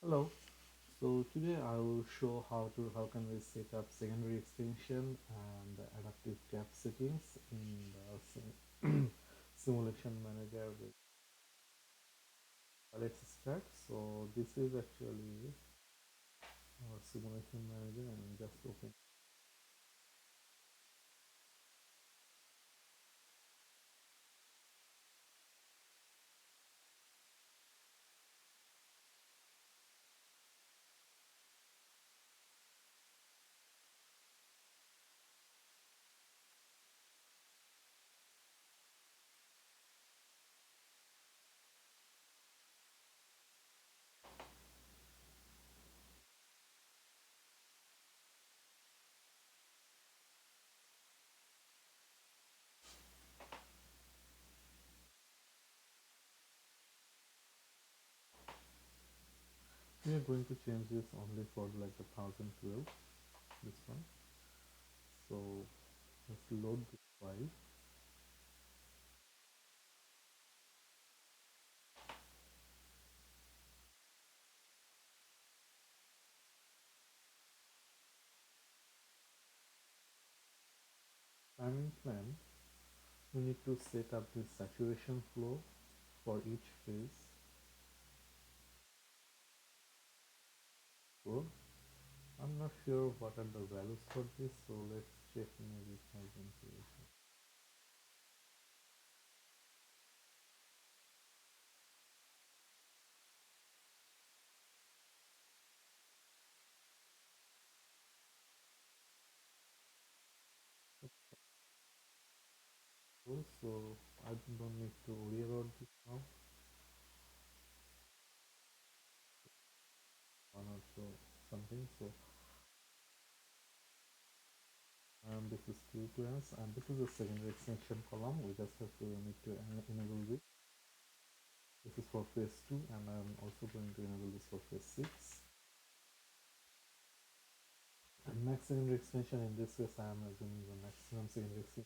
Hello. So today I will show how can we set up secondary extension and adaptive gap settings in the simulation manager with. Let's start. So this is actually our simulation manager and just open. We are going to change this only for like the 1012, this one. So let's load this file. Timing plan. We need to set up the saturation flow for each phase. So I'm not sure what are the values for this, so let's check maybe 1000. So I don't need to worry about this now. One or so something. So this is Q clearance, and this is a secondary extension column. We just have to need to enable this. This is for phase 2, and I'm also going to enable this for phase 6. And max secondary extension, in this case I am assuming the maximum secondary extension.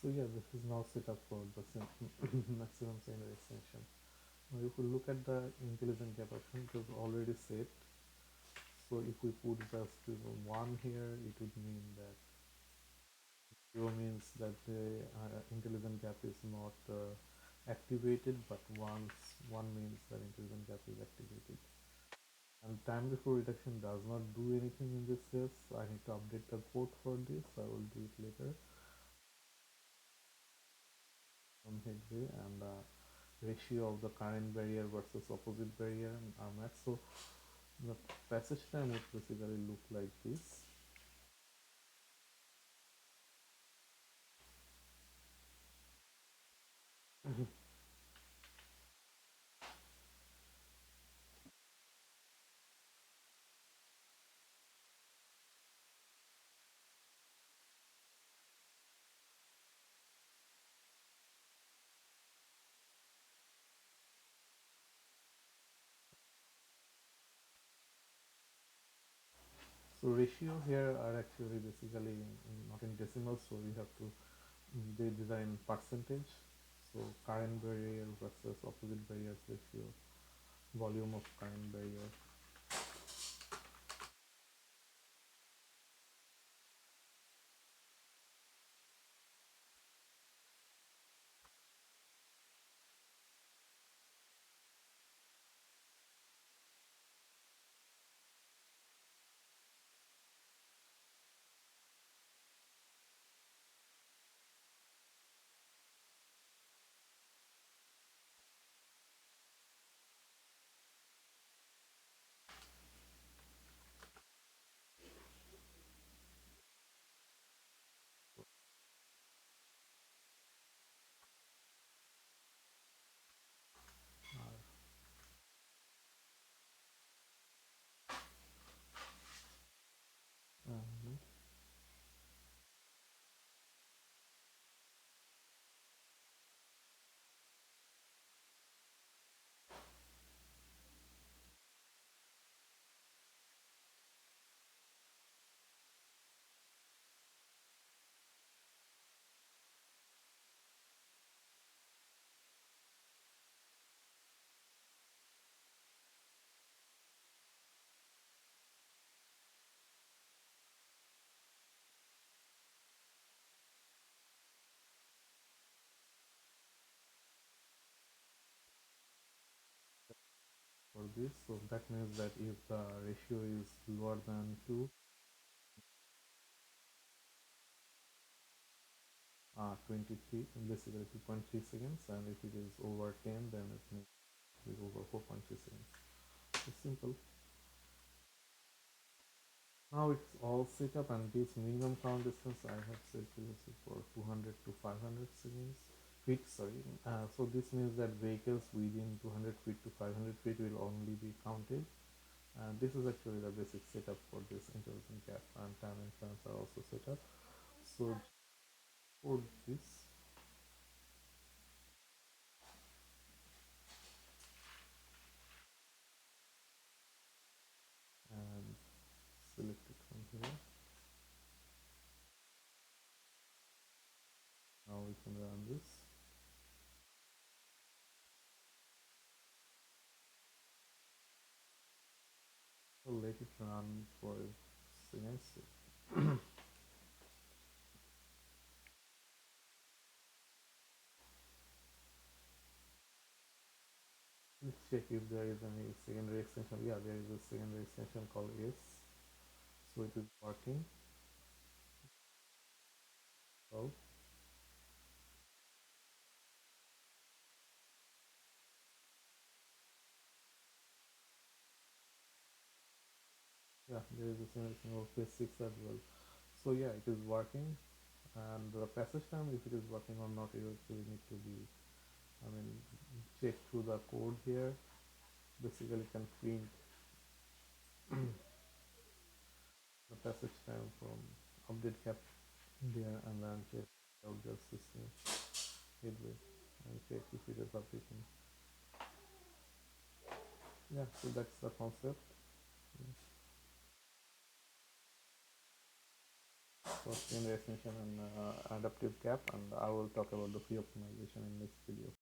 So yeah, this is now set up for the maximum secondary extension. Now if we look at the intelligent gap option, it was already set. So if we put just 1 here, it would mean that 0 means that the intelligent gap is not activated, but once 1 means that intelligent gap is activated. And time before reduction does not do anything in this case. So I need to update the code for this. I will do it later on headway, and ratio of the current barrier versus opposite barrier are matched. So the passage time would basically look like this. So ratio here are actually basically not in decimals, so we have to they design percentage. So current barrier versus opposite barriers ratio, volume of current barrier. this. So that means that if the ratio is lower than 2, 23, basically 2.3 seconds, and if it is over 10, then it means it is over 4.3 seconds. It's simple. Now it's all set up, and this minimum count distance I have set previously for 200 to 500 seconds feet. Sorry. So this means that vehicles within 200 feet to 500 feet will only be counted. This is actually the basic setup for this intelligent cap, and time increments are also set up. So for this, and select it from here. Now we can run this. So let it run for seconds. Let's check if there is any secondary extension. Yeah, there is a secondary extension called S. So it is working. So yeah, there is a secondary extension of phase 6 as well. So yeah, it is working. And the passage time, if it is working or not, you actually need to be, I mean, check through the code here. Basically can print the passage time from update cap there, and then check out the system headway and check if it is updating. Yeah, so that's the concept. So in the extension and adaptive cap, and I will talk about the free optimization in next video.